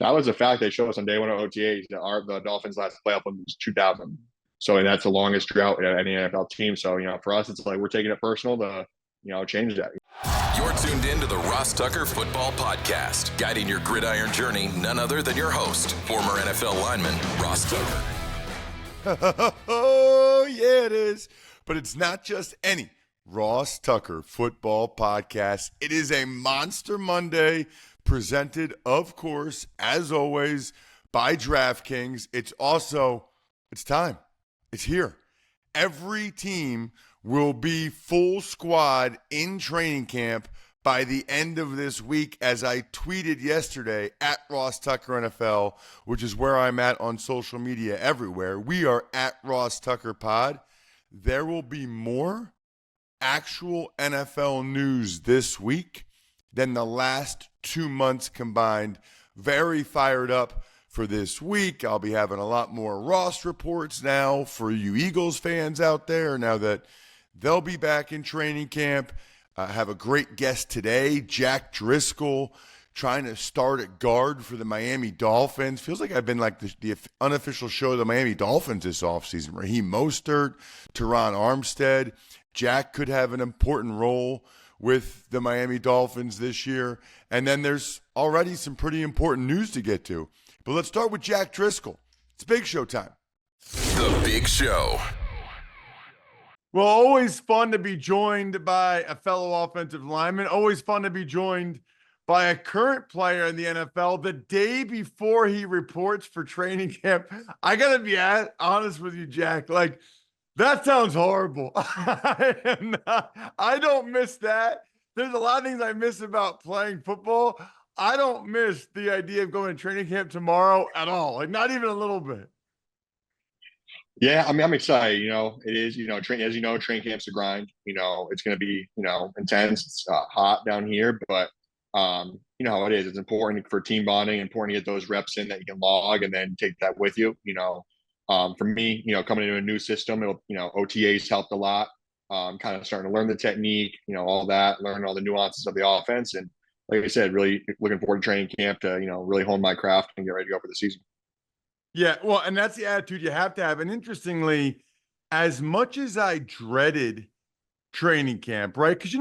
that was a fact they showed us on day one of OTAs that the Dolphins' last playoff win was 2000. So and that's the longest drought in any NFL team. So for us, it's like we're taking it personal to change that. You're tuned in to the Ross Tucker Football Podcast, guiding your gridiron journey. None other than your host, former NFL lineman Ross Tucker. Oh yeah, it is. But it's not just any Ross Tucker Football Podcast. It is a Monster Monday, presented, of course, as always, by DraftKings. It's time. It's here. Every team will be full squad in training camp by the end of this week, as I tweeted yesterday at Ross Tucker NFL, which is where I'm at on social media everywhere. We are at Ross Tucker Pod. There will be more actual NFL news this week than the last 2 months combined. Very fired up for this week. I'll be having a lot more Ross reports now for you Eagles fans out there, now that they'll be back in training camp. I have a great guest today, Jack Driscoll, trying to start at guard for the Miami Dolphins. Feels like I've been like the unofficial show of the Miami Dolphins this offseason. Raheem Mostert, Teron Armstead. Jack could have an important role with the Miami Dolphins this year. And then there's already some pretty important news to get to. But let's start with Jack Driscoll. It's Big Show time. The Big Show. Well, always fun to be joined by a fellow offensive lineman. Always fun to be joined by a current player in the NFL the day before he reports for training camp. I got to be honest with you, Jack. Like, that sounds horrible. I don't miss that. There's a lot of things I miss about playing football. I don't miss the idea of going to training camp tomorrow at all. Like, not even a little bit. Yeah, I mean, I'm excited. It is, training camp's a grind. It's going to be, intense. It's hot down here, but how it is. It's important for team bonding, important to get those reps in that you can log and then take that with you. For me, coming into a new system, OTAs helped a lot. Kind of starting to learn the technique, all that, learn all the nuances of the offense. And like I said, really looking forward to training camp to, really hone my craft and get ready to go for the season. Yeah, well, and that's the attitude you have to have. And interestingly, as much as I dreaded training camp, right? Because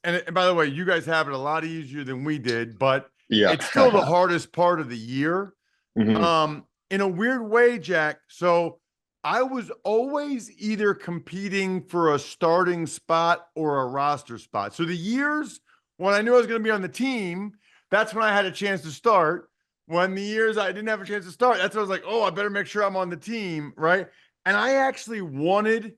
and by the way, you guys have it a lot easier than we did, but yeah, it's still the hardest part of the year. Mm-hmm. In a weird way, Jack. So I was always either competing for a starting spot or a roster spot. So the years when I knew I was going to be on the team, that's when I had a chance to start. When the years I didn't have a chance to start, that's when I was like, oh, I better make sure I'm on the team, right? And I actually wanted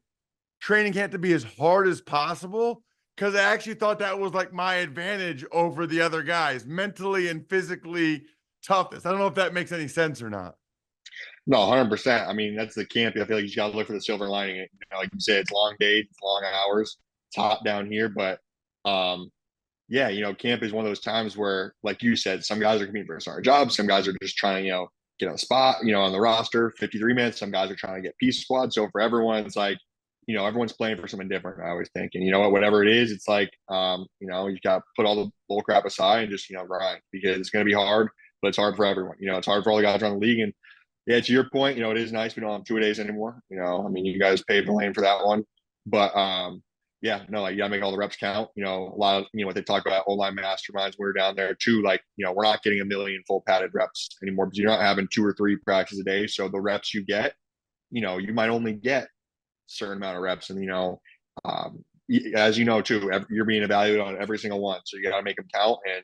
training camp to be as hard as possible because I actually thought that was like my advantage over the other guys, mentally and physically toughest. I don't know if that makes any sense or not. No, 100%. I mean, that's the camp. I feel like you got to look for the silver lining. Like you said, it's long days, it's long hours, it's hot down here, but yeah, camp is one of those times where, like you said, some guys are competing for a starting job. Some guys are just trying to, get a spot, on the roster, 53 minutes. Some guys are trying to get piece squad. So for everyone, it's like, everyone's playing for something different. I always think, and whatever it is, it's like, you got to put all the bull crap aside and just, grind, because it's going to be hard, but it's hard for everyone. It's hard for all the guys around the league. And yeah, to your point, it is nice we don't have 2 days anymore. I mean, you guys paved the lane for that one, but yeah, no, like you gotta make all the reps count. A lot of what they talk about OL Masterminds. We're down there too. Like, we're not getting a million full padded reps anymore because you're not having 2 or 3 practices a day. So the reps you get, you might only get a certain amount of reps. And as too, you're being evaluated on every single one. So you gotta make them count. And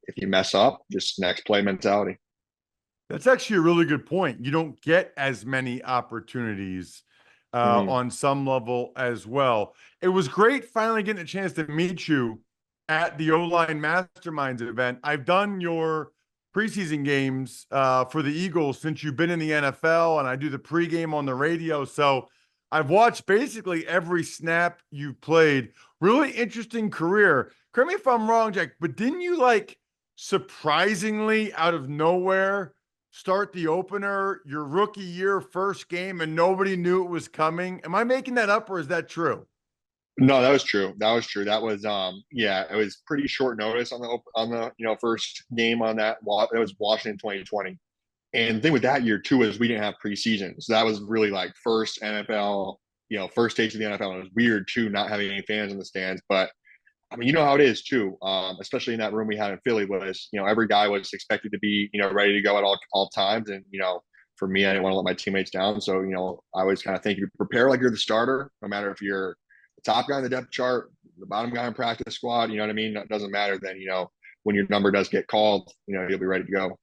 if you mess up, just next play mentality. That's actually a really good point. You don't get as many opportunities on some level as well. It was great finally getting a chance to meet you at the OL Masterminds event. I've done your preseason games for the Eagles since you've been in the NFL, and I do the pregame on the radio. So I've watched basically every snap you've played. Really interesting career. Correct me if I'm wrong, Jack, but didn't you surprisingly out of nowhere start the opener your rookie year first game and nobody knew it was coming? Am I making that up or is that true? No, that was true. That was true. That was yeah, it was pretty short notice on the first game on that. It was Washington 2020. And the thing with that year too is we didn't have preseason. So that was really like first NFL, first stage of the NFL. And it was weird too, not having any fans in the stands. But I mean, you know how it is too. Especially in that room we had in Philly was, every guy was expected to be, ready to go at all times. And, for me, I didn't want to let my teammates down. So, I always kind of think you prepare like you're the starter, no matter if you're the top guy in the depth chart, the bottom guy in practice squad, you know what I mean? It doesn't matter then, when your number does get called, you'll be ready to go.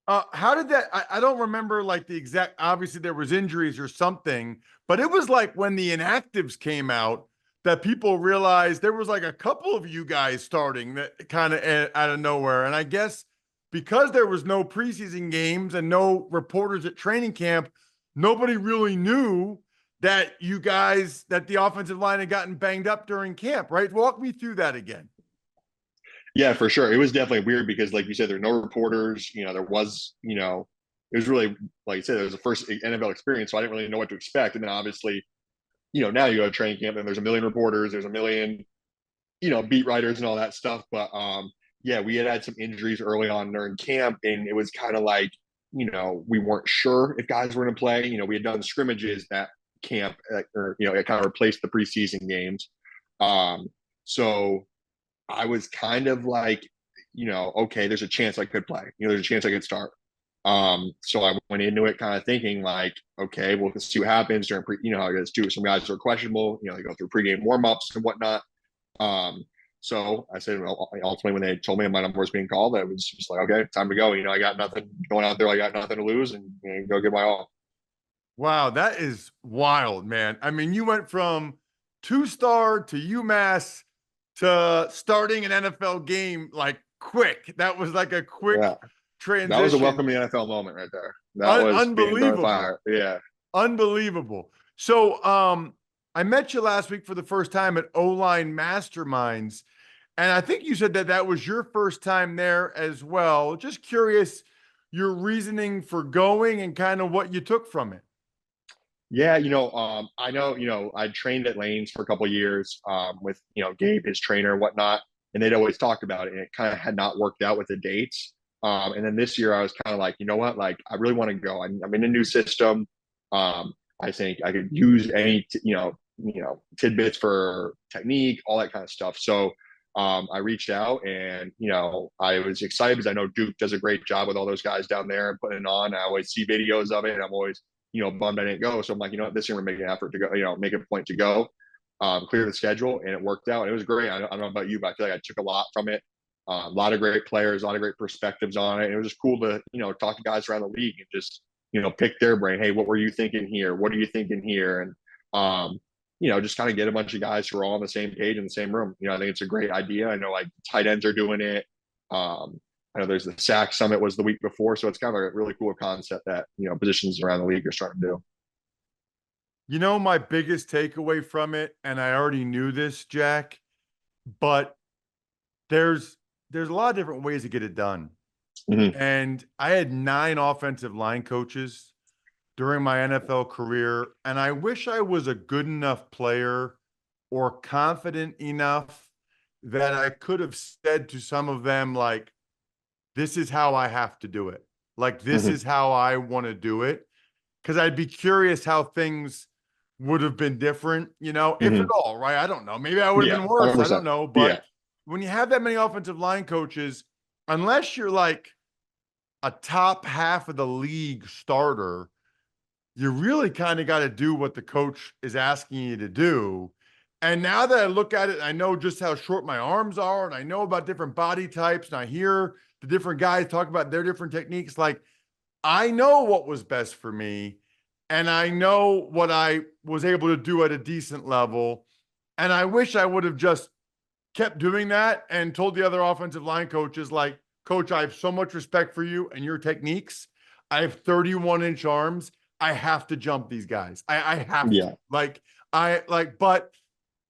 How did that? I don't remember like the exact. Obviously, there was injuries or something, but it was like when the inactives came out that people realized there was like a couple of you guys starting that kind of out of nowhere. And I guess because there was no preseason games and no reporters at training camp, nobody really knew that you guys that the offensive line had gotten banged up during camp. Right? Walk me through that again. Yeah, for sure. It was definitely weird because, like you said, there were no reporters. There was, it was really, like you said, it was the first NFL experience, so I didn't really know what to expect. And then obviously, now you go to training camp and there's a million reporters, there's a million, beat writers and all that stuff. But yeah, we had some injuries early on during camp, and it was kind of like, we weren't sure if guys were going to play. We had done scrimmages at camp, or it kind of replaced the preseason games. So I was kind of like, okay, there's a chance I could play. There's a chance I could start. So I went into it kind of thinking like, okay, well, let's see what happens during how it is too. Some guys are questionable. They go through pregame warmups and whatnot. So I said, well, ultimately, when they told me my number was being called, I was just like, okay, time to go. I got nothing going out there. I got nothing to lose, and go give my all. Wow, that is wild, man. I mean, you went from 2-star to UMass to starting an NFL game like quick. That was like a quick Yeah, transition. that was a welcome to the NFL moment right there. That was unbelievable. Fire. Yeah, unbelievable. So, I met you last week for the first time at OL Masterminds, and I think you said that that was your first time there as well. Just curious, your reasoning for going and kind of what you took from it. Yeah, I know, I trained at Lanes for a couple of years with, Gabe, his trainer and whatnot, and they'd always talked about it, and it kind of had not worked out with the dates. And then this year I was kind of like, you know what, like I really want to go. I'm in a new system. I think I could use any, tidbits for technique, all that kind of stuff. So I reached out, and, I was excited because I know Duke does a great job with all those guys down there and putting it on. I always see videos of it, and I'm always bummed I didn't go. So I'm like, this year we're making an effort to go, make a point to go, clear the schedule, and it worked out. And it was great. I don't know about you, but I feel like I took a lot from it. A lot of great players, a lot of great perspectives on it. And it was just cool to, talk to guys around the league and just, pick their brain. Hey, what were you thinking here? What are you thinking here? And, just kind of get a bunch of guys who are all on the same page in the same room. I think it's a great idea. I know like tight ends are doing it. I know there's the SAC Summit was the week before, so it's kind of a really cool concept that positions around the league are starting to do. My biggest takeaway from it, and I already knew this, Jack, but there's a lot of different ways to get it done. Mm-hmm. And I had 9 offensive line coaches during my NFL career, and I wish I was a good enough player or confident enough that I could have said to some of them like, this is how I have to do it. Like, this is how I want to do it. Because I'd be curious how things would have been different, if at all, right? I don't know. Maybe I would have been worse. 100%. I don't know. But when you have that many offensive line coaches, unless you're like a top half of the league starter, you really kind of got to do what the coach is asking you to do. And now that I look at it, I know just how short my arms are, and I know about different body types, and I hear the different guys talk about their different techniques. Like, I know what was best for me, and I know what I was able to do at a decent level. And I wish I would have just kept doing that and told the other offensive line coaches, like, Coach, I have so much respect for you and your techniques. I have 31-inch arms. I have to jump these guys. I have to. But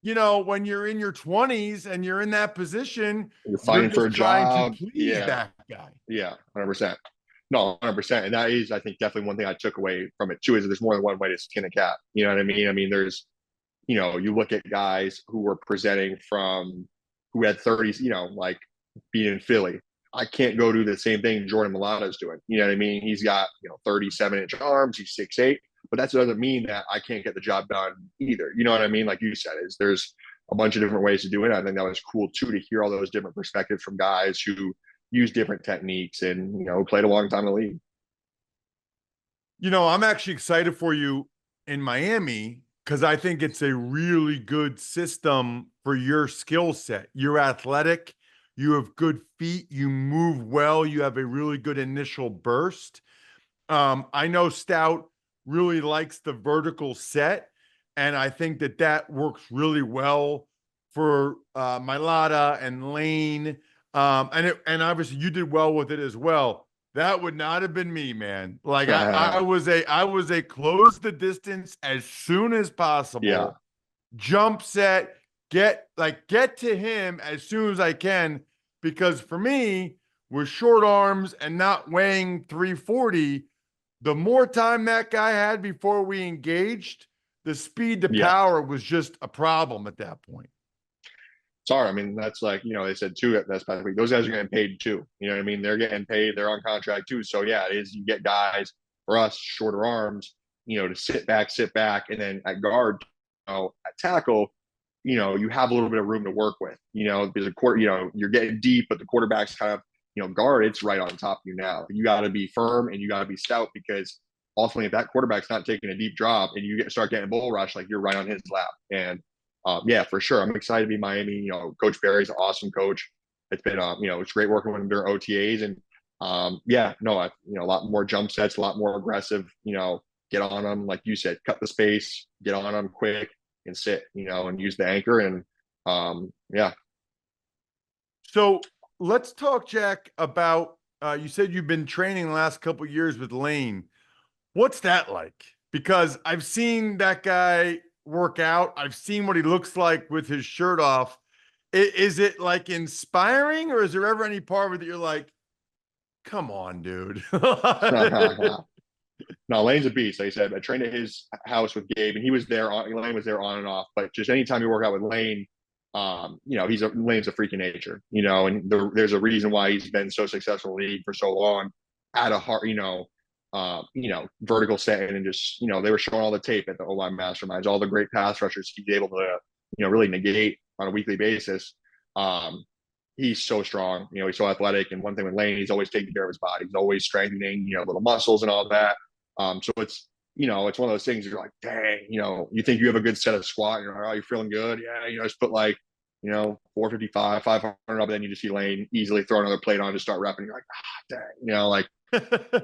when you're in your 20s and you're in that position, you're fighting for a job. To please that guy. Yeah, 100%. No, 100%. And that is, I think, definitely one thing I took away from it too, is there's more than one way to skin a cat. You know what I mean? I mean, there's, you look at guys who were presenting who had 30s, like being in Philly. I can't go do the same thing Jordan Mailata's doing. You know what I mean? He's got, 37-inch arms. He's 6'8", but that doesn't mean that I can't get the job done either. You know what I mean? Like you said, there's a bunch of different ways to do it. I think that was cool too, to hear all those different perspectives from guys who use different techniques and, played a long time in the league. I'm actually excited for you in Miami because I think it's a really good system for your skill set. You're athletic, you have good feet, you move well, you have a really good initial burst. I know Stout really likes the vertical set, and I think that works really well for Mailata and Lane. And obviously you did well with it as well. That would not have been me, man. Like I was a close the distance as soon as possible. Yeah. Jump set, get to him as soon as I can, because for me, with short arms and not weighing 340, the more time that guy had before we engaged, the speed to power was just a problem at that point. Sorry, I mean, that's like, they said too, that's basically, those guys are getting paid too. You know what I mean? They're getting paid, they're on contract too. So yeah, it is, you get guys, for us, shorter arms, to sit back. And then at guard, at tackle, you have a little bit of room to work with, because you're getting deep, but the quarterback's kind of, guard, it's right on top of you now. You got to be firm and you got to be stout, because ultimately if that quarterback's not taking a deep drop and you start getting bull rush, like you're right on his lap. And yeah, for sure. I'm excited to be Miami. Coach Barry's an awesome coach. It's been, it's great working with him during OTAs. And a lot more jump sets, a lot more aggressive, get on them. Like you said, cut the space, get on them quick and sit, and use the anchor. And yeah. So let's talk, Jack, about, you said you've been training the last couple of years with Lane. What's that like? Because I've seen that guy work out. I've seen what he looks like with his shirt off. Is it like inspiring, or is there ever any part of it that you're like, come on, dude? No, Lane's a beast. Like I said, I trained at his house with Gabe, and Lane was there on and off. But just anytime you work out with Lane, Lane's a freak of nature, and there's a reason why he's been so successful in the league for so long at a hard, vertical setting, and just, they were showing all the tape at the OL Masterminds, all the great pass rushers he's able to, really negate on a weekly basis. He's so strong, he's so athletic. And one thing with Lane, he's always taking care of his body. He's always strengthening, little muscles and all that. So it's, it's one of those things you're like, dang, you think you have a good set of squat, you're like, oh, you're feeling good. Yeah. Just put like, 455, 500 up, and then you just see Lane easily throw another plate on to start repping. You're like, dang,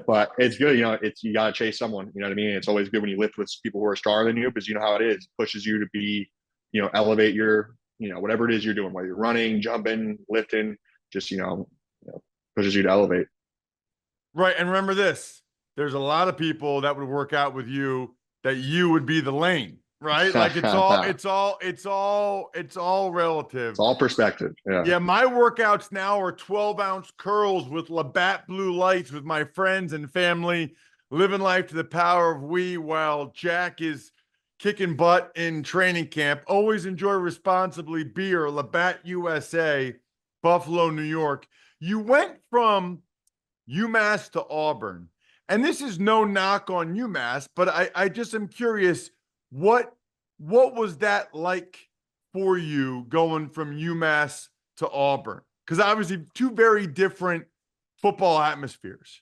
but it's good. You got to chase someone, you know what I mean? It's always good when you lift with people who are stronger than you, because you know how it is. It pushes you to be, elevate your, whatever it is you're doing, whether you're running, jumping, lifting, just, pushes you to elevate. Right. And remember this, there's a lot of people that would work out with you that you would be the Lane, right? Like it's all relative. It's all perspective. Yeah. Yeah. My workouts now are 12-ounce curls with Labatt blue lights with my friends and family, living life to the power of we, while Jack is kicking butt in training camp. Always enjoy responsibly beer, Labatt USA, Buffalo, New York. You went from UMass to Auburn. And this is no knock on UMass, but I just am curious, what was that like for you going from UMass to Auburn? Because obviously two very different football atmospheres.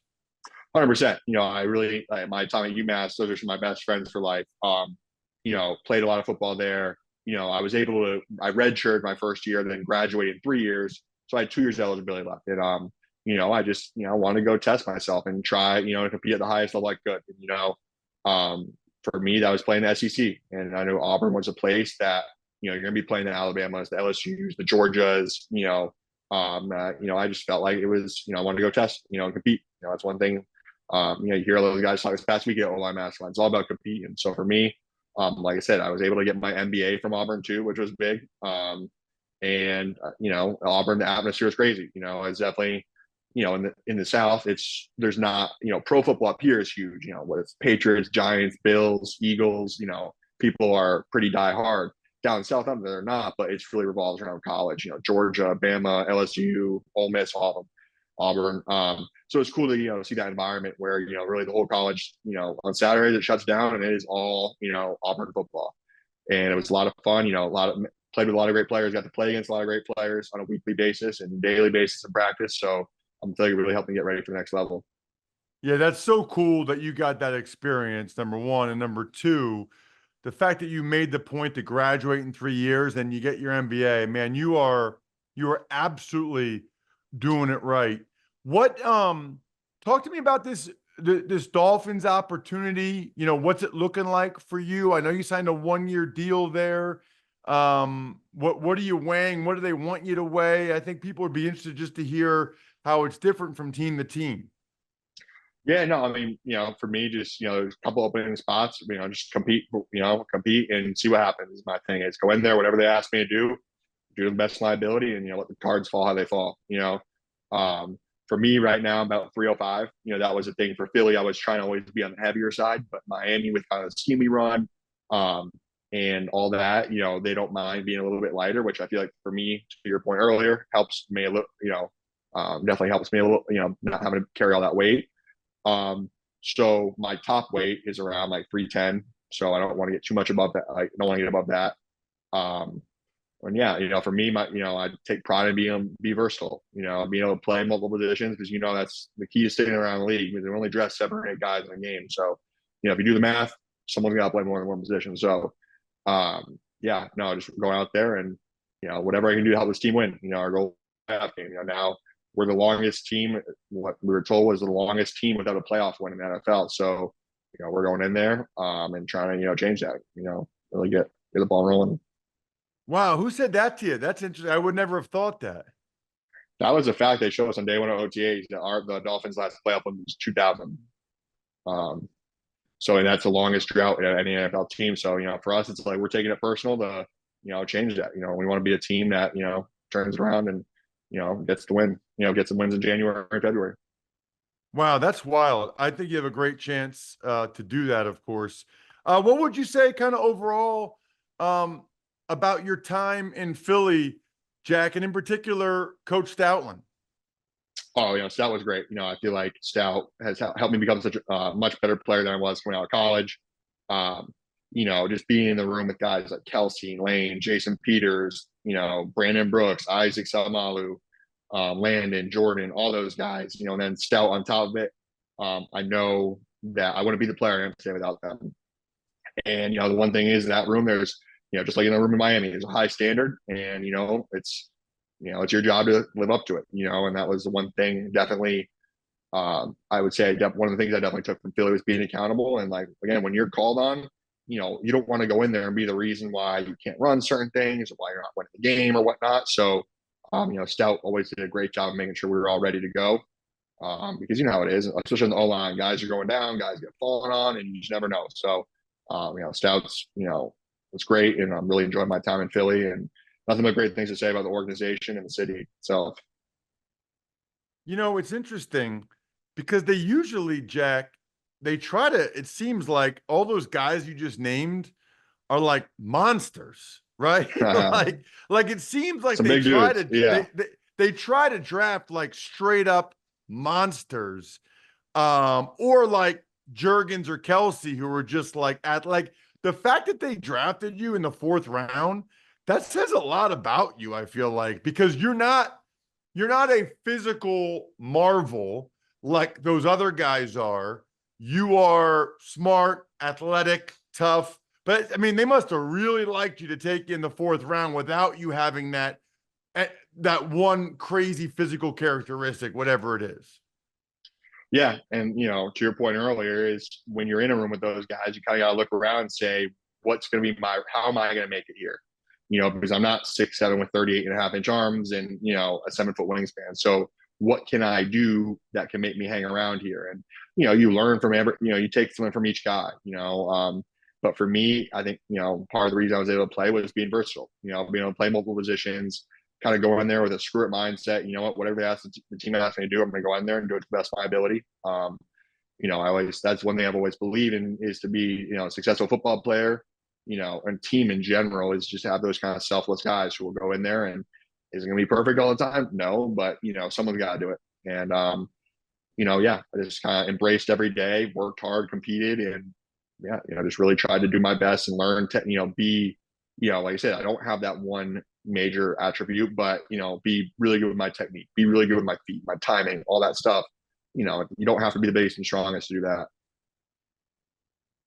100%. I really, my time at UMass, those are some of my best friends for life. Played a lot of football there. I was able to, I redshirted my first year, then graduated in 3 years. So I had 2 years eligibility left. And, I just, wanted to go test myself and try, to compete at the highest level I could. And, for me, that was playing the SEC. And I know Auburn was a place that, you're going to be playing the Alabamas, the LSUs, the Georgias, I just felt like it was, I wanted to go test, and compete. That's one thing. You hear a lot of guys talk this past week at OL Masterminds. It's all about competing. So for me, like I said, I was able to get my MBA from Auburn too, which was big. Auburn, the atmosphere is crazy. It's definitely, in the South, there's not, pro football up here is huge. Whether it's Patriots, Giants, Bills, Eagles, people are pretty diehard. Down south, they're not, but it's really revolves around college. Georgia, Bama, LSU, Ole Miss, Auburn. So it's cool to see that environment where really the whole college on Saturdays it shuts down and it is all Auburn football, and it was a lot of fun. Played with a lot of great players, got to play against a lot of great players on a weekly basis and daily basis in practice. So I'm telling you, it really helped me get ready for the next level. Yeah, that's so cool that you got that experience, number one. And number two, the fact that you made the point to graduate in 3 years and you get your MBA, man, you are absolutely doing it right. What talk to me about this Dolphins opportunity. What's it looking like for you? I know you signed a 1-year deal there. What are you weighing? What do they want you to weigh? I think people would be interested just to hear how it's different from team to team. Yeah, no, I mean, for me, just there's a couple opening spots. Just compete and see what happens. My thing is go in there, whatever they ask me to do the best of my ability, and let the cards fall how they fall. For me right now, I'm about 305. That was a thing for Philly. I was trying to always be on the heavier side, but Miami with kind of the scheme we run, and all that, they don't mind being a little bit lighter, which I feel like for me, to your point earlier, helps me a little. Definitely helps me a little. Not having to carry all that weight. So my top weight is around like 310. So I don't want to get too much above that. I don't want to get above that. And yeah, for me, I take pride in be versatile, being able to play multiple positions because, that's the key to sticking around the league because they only dress 7 or 8 guys in a game. So, if you do the math, someone's got to play more than one position. So, just go out there and, whatever I can do to help this team win, our goal playoff game, now we're the longest team. What we were told was the longest team without a playoff win in the NFL. So, we're going in there and trying to, change that, really get the ball rolling. Wow. Who said that to you? That's interesting. I would never have thought that. That was a fact they showed us on day one of OTAs that the Dolphins' last playoff win was 2000. And that's the longest drought in any NFL team. So, for us, it's like we're taking it personal to, change that. We want to be a team that, turns around and, gets the win, gets some wins in January and February. Wow, that's wild. I think you have a great chance to do that, of course. What would you say kind of overall about your time in Philly, Jack, and in particular, Coach Stoutland? Oh, Stout was great. I feel like Stout has helped me become such a much better player than I was coming out of college. Just being in the room with guys like Kelsey, Lane, Jason Peters, Brandon Brooks, Isaac Salmalu, Landon, Jordan, all those guys, and then Stout on top of it. I know that I wouldn't be the player I am today without them. And, the one thing is in that room, there's, just like in the room in Miami, there's a high standard and, it's your job to live up to it, and that was the one thing definitely, I would say one of the things I definitely took from Philly was being accountable. And like, again, when you're called on, you don't want to go in there and be the reason why you can't run certain things or why you're not winning the game or whatnot. So, Stout always did a great job of making sure we were all ready to go. Because you know how it is, especially in the O-line, guys are going down, guys get fallen on, and you just never know. So, Stout's, was great, and I'm really enjoying my time in Philly, and nothing but great things to say about the organization and the city itself. It's interesting because they usually, Jack, they try to, it seems like all those guys you just named are like monsters, right? like it seems like they try dudes. to, yeah. they try to draft like straight up monsters, or like Juergens or Kelsey, who are just like the fact that they drafted you in the 4th round, that says a lot about you, I feel like, because you're not a physical marvel like those other guys are. You are smart, athletic, tough. But I mean, they must have really liked you to take you in the 4th round without you having that one crazy physical characteristic, whatever it is. Yeah. And, to your point earlier is when you're in a room with those guys, you kind of got to look around and say, what's going to be how am I going to make it here? Because I'm not 6'7" with 38.5-inch arms and, a 7-foot wingspan. So what can I do that can make me hang around here? And, you learn from you take something from each guy, but for me, I think, part of the reason I was able to play was being versatile, being able to play multiple positions, kind of go in there with a screw it mindset. Whatever the team asks me to do, I'm going to go in there and do it to the best of my ability. That's one thing I've always believed in is to be, a successful football player. and team in general is just have those kind of selfless guys who will go in there. And is it going to be perfect all the time? No, but someone's got to do it. And yeah, I just kind of embraced every day, worked hard, competed, and yeah, just really tried to do my best and learn to, be, like I said, I don't have that one major attribute, but, be really good with my technique, be really good with my feet, my timing, all that stuff. You don't have to be the biggest and strongest to do that.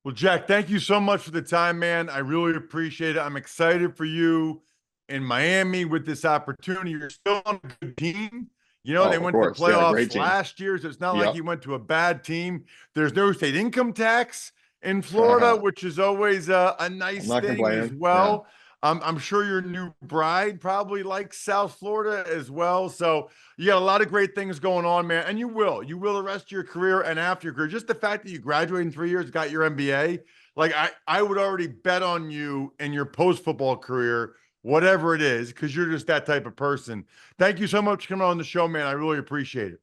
Well, Jack, thank you so much for the time, man. I really appreciate it. I'm excited for you in Miami with this opportunity. You're still on a good team. They went to the playoffs last year, so it's not like you went to a bad team. There's no state income tax in Florida, which is always a nice thing as well. Yeah. I'm sure your new bride probably likes South Florida as well. So you got a lot of great things going on, man. And you will the rest of your career and after your career. Just the fact that you graduated in 3 years, got your MBA, like I would already bet on you in your post-football career, whatever it is, because you're just that type of person. Thank you so much for coming on the show, man. I really appreciate it.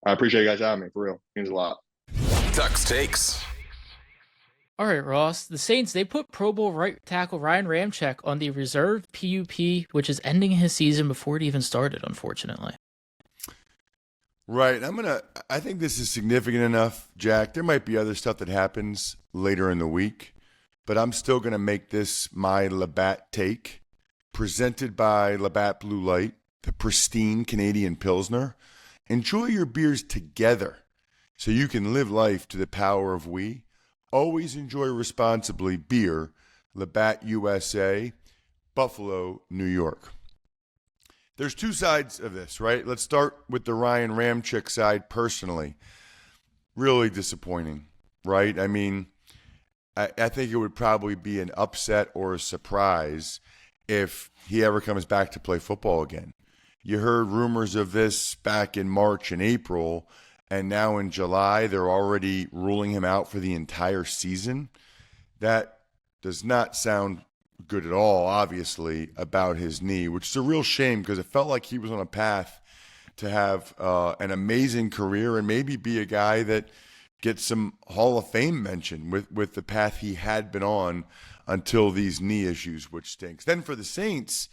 I appreciate you guys having me, for real. It means a lot. Tuck's Takes. All right, Ross. The Saints, they put Pro Bowl right tackle Ryan Ramczyk on the reserve PUP, which is ending his season before it even started, unfortunately. Right. I think this is significant enough, Jack. There might be other stuff that happens later in the week, but I'm still going to make this my Labatt take, presented by Labatt Blue Light, the pristine Canadian Pilsner. Enjoy your beers together so you can live life to the power of we. Always enjoy responsibly. Beer, Labatt USA, Buffalo, New York. There's two sides of this, right? Let's start with the Ryan Ramczyk side personally. Really disappointing, right? I mean, I think it would probably be an upset or a surprise if he ever comes back to play football again. You heard rumors of this back in March and April, and now in July, they're already ruling him out for the entire season. That does not sound good at all, obviously, about his knee, which is a real shame because it felt like he was on a path to have an amazing career and maybe be a guy that gets some Hall of Fame mention with the path he had been on until these knee issues, which stinks. Then for the Saints,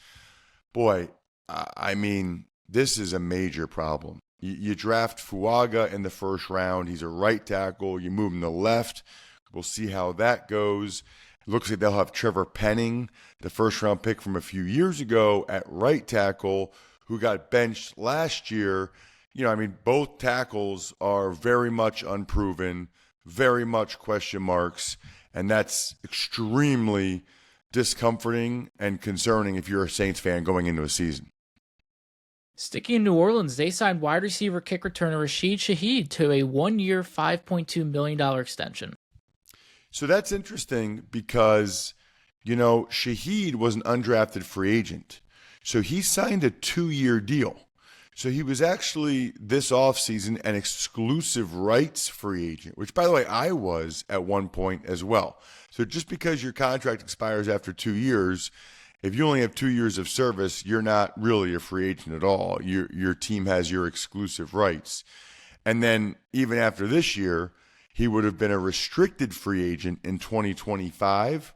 boy, I mean, this is a major problem. You draft Fuaga in the first round. He's a right tackle. You move him to left. We'll see how that goes. It looks like they'll have Trevor Penning, the first-round pick from a few years ago at right tackle, who got benched last year. Both tackles are very much unproven, very much question marks, and that's extremely discomforting and concerning if you're a Saints fan going into a season. Sticking in New Orleans, they signed wide receiver kick returner Rashid Shaheed to a 1-year, $5.2 million extension. So that's interesting because, Shaheed was an undrafted free agent. So he signed a 2-year deal. So he was actually this offseason an exclusive rights free agent, which, by the way, I was at one point as well. So just because your contract expires after 2 years, if you only have 2 years of service, you're not really a free agent at all. Your team has your exclusive rights. And then even after this year, he would have been a restricted free agent in 2025.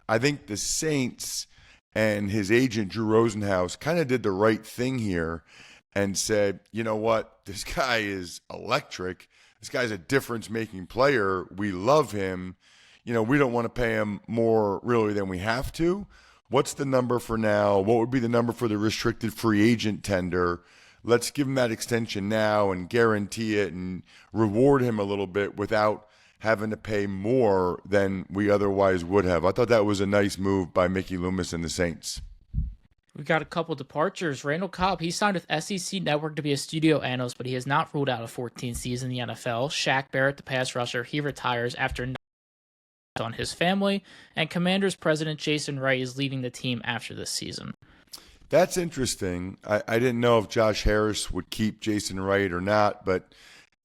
I think the Saints and his agent, Drew Rosenhaus, kind of did the right thing here and said, you know what, this guy is electric. This guy's a difference-making player. We love him. We don't want to pay him more really than we have to. What's the number for now? What would be the number for the restricted free agent tender? Let's give him that extension now and guarantee it and reward him a little bit without having to pay more than we otherwise would have. I thought that was a nice move by Mickey Loomis and the Saints. We've got a couple departures. Randall Cobb, he signed with SEC Network to be a studio analyst, but he has not ruled out a 14th season in the NFL. Shaq Barrett, the pass rusher, he retires after on his family, and Commanders president Jason Wright is leaving the team after this season. That's interesting. I didn't know if Josh Harris would keep Jason Wright or not, but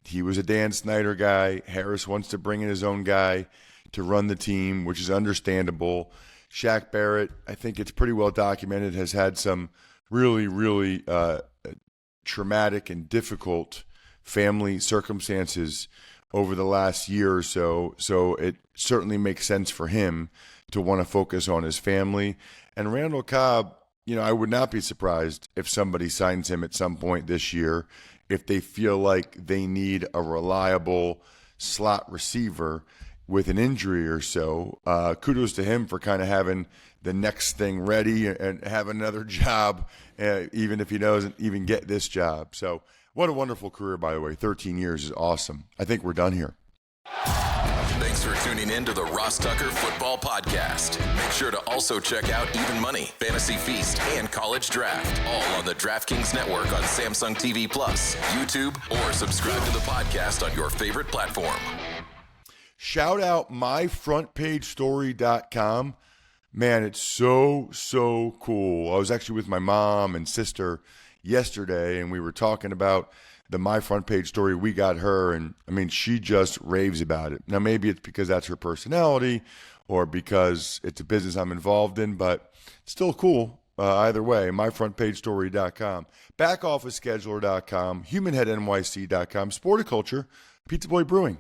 he was a Dan Snyder guy. Harris wants to bring in his own guy to run the team, which is understandable. Shaq Barrett, I think it's pretty well documented, has had some really, really traumatic and difficult family circumstances over the last year or so. So it certainly makes sense for him to want to focus on his family. And Randall Cobb, I would not be surprised if somebody signs him at some point this year if they feel like they need a reliable slot receiver with an injury or so. Kudos to him for kind of having the next thing ready and have another job, even if he doesn't even get this job. So what a wonderful career, by the way. 13 years is awesome. I think we're done here. Thanks for tuning in to the Ross Tucker Football Podcast. Make sure to also check out Even Money, Fantasy Feast, and College Draft, all on the DraftKings Network on Samsung TV Plus, YouTube, or subscribe to the podcast on your favorite platform. Shout out myfrontpagestory.com. Man, it's so cool. I was actually with my mom and sister yesterday, and we were talking about the My Front Page story. We got her, and she just raves about it. Now, maybe it's because that's her personality or because it's a business I'm involved in, but it's still cool. Either way, myfrontpagestory.com, backofficescheduler.com, humanheadnyc.com, Sporticulture, Pizza Boy Brewing.